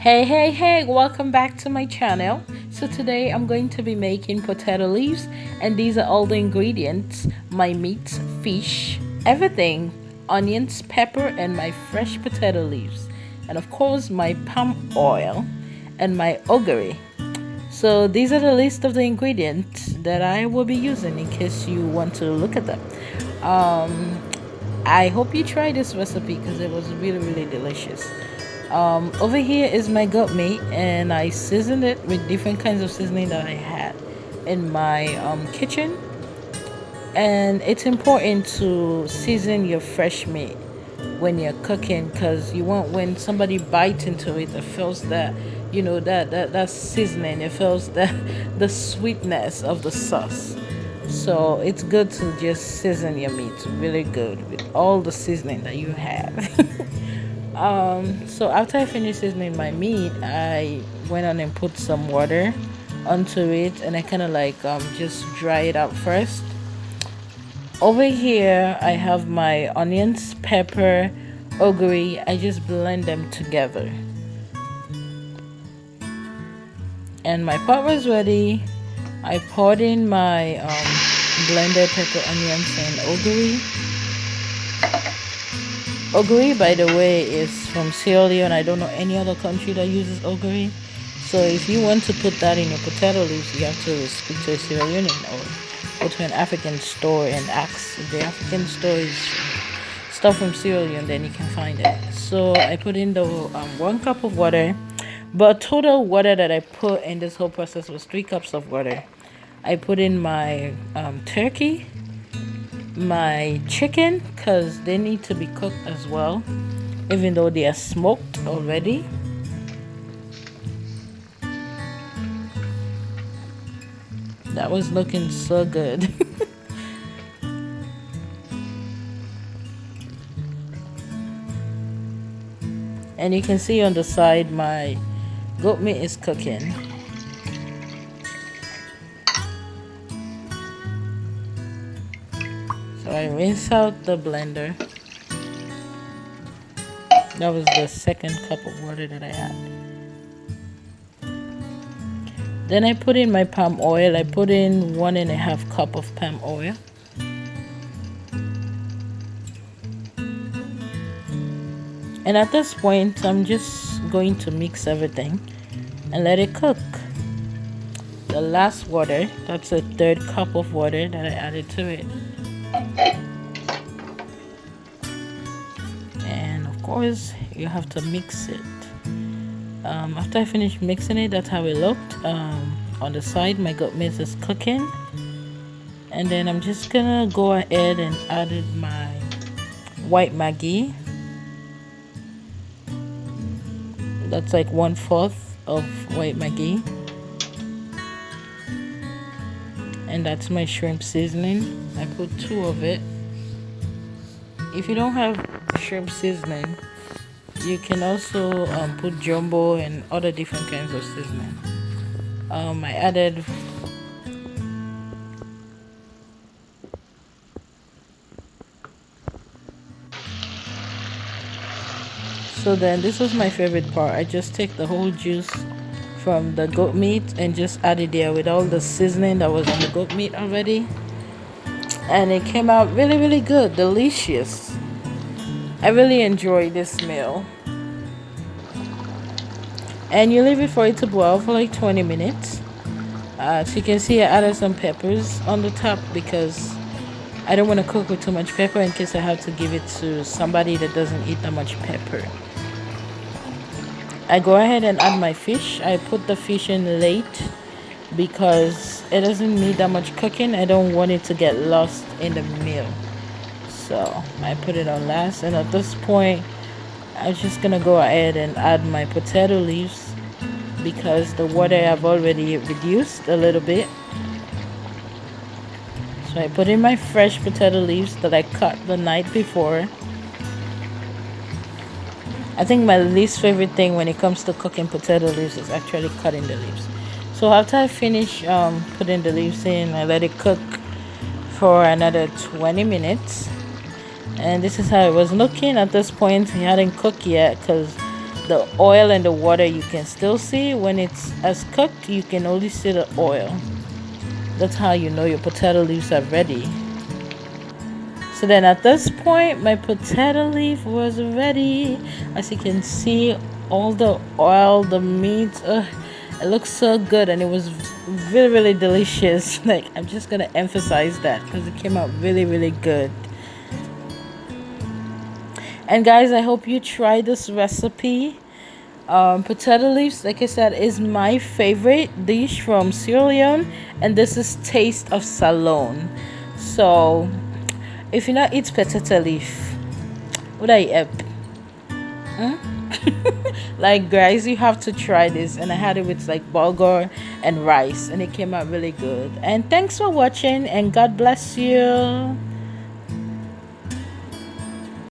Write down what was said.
Hey, welcome back to my channel. So today I'm going to be making potato leaves, and these are all the ingredients: my meat, fish, everything, onions, pepper, and my fresh potato leaves, and of course my palm oil and my ogiri. So these are the list of the ingredients that I will be using in case you want to look at them. um, I hope you try this recipe because it was really delicious. Over here is my goat meat, and I seasoned it with different kinds of seasoning that I had in my kitchen. And it's important to season your fresh meat when you're cooking, because you want, when somebody bites into it, it feels that, that seasoning, it feels that the sweetness of the sauce. So it's good to just season your meat really good with all the seasoning that you have. So after I finished seasoning my meat, I went on and put some water onto it, and I kind of like just dry it out first. Over here I have my onions, pepper, ogiri. I just blend them together, and my pot was ready. I poured in my blended pepper, onions, and ogiri. Ogiri, by the way, is from Sierra Leone. I don't know any other country that uses ogiri. So if you want to put that in your potato leaves, you have to speak to a Sierra Leonean or go to an African store and ask. If the African store is stuff from Sierra Leone, then you can find it. So I put in the 1 cup of water, but total water that I put in this whole process was 3 cups of water. I put in my turkey, my chicken, because they need to be cooked as well, even though they are smoked already. That was looking so good. And you can see on the side my goat meat is cooking. So I rinse out the blender. That was the 2nd cup of water that I had. Then I put in my palm oil. I put in 1.5 cup of palm oil. And at this point, I'm just going to mix everything and let it cook. The last water, that's a 3rd cup of water that I added to it. And of course, you have to mix it. After I finished mixing it, that's how it looked. On the side, my goat meat is cooking. And then I'm just gonna go ahead and add my white maggie. That's like 1/4 of white maggie. And that's my shrimp seasoning. I put 2 of it. If you don't have shrimp seasoning, you can also put jumbo and other different kinds of seasoning. I added so then this was my favorite part. I just take the whole juice from the goat meat and just add it there with all the seasoning that was on the goat meat already, and it came out really good, delicious. I really enjoyed this meal. And you leave it for it to boil for like 20 minutes. So you can see I added some peppers on the top because I don't want to cook with too much pepper in case I have to give it to somebody that doesn't eat that much pepper. I go ahead and add my fish. I put the fish in late because it doesn't need that much cooking. I don't want it to get lost in the meal. So I put it on last, and at this point I'm just gonna go ahead and add my potato leaves because the water I've already reduced a little bit. So I put in my fresh potato leaves that I cut the night before. I think my least favorite thing when it comes to cooking potato leaves is actually cutting the leaves. So after I finish putting the leaves in, I let it cook for another 20 minutes. And this is how it was looking. At this point, it hadn't cooked yet because The oil and the water you can still see. When it's as cooked, you can only see the oil. That's how you know your potato leaves are ready. So then at this point, my potato leaf was ready. As you can see, all the oil, the meat, it looks so good, and it was really, really delicious. Like, I'm just gonna emphasize that because it came out really, really good. And guys, I hope you try this recipe. Potato leaves, like I said, is my favorite dish from Sierra Leone, and this is Taste of Salone. So if you not eat potato leaf, would I up? Like, guys, you have to try this. And I had it with like bulgur and rice, and it came out really good. And thanks for watching, and God bless you.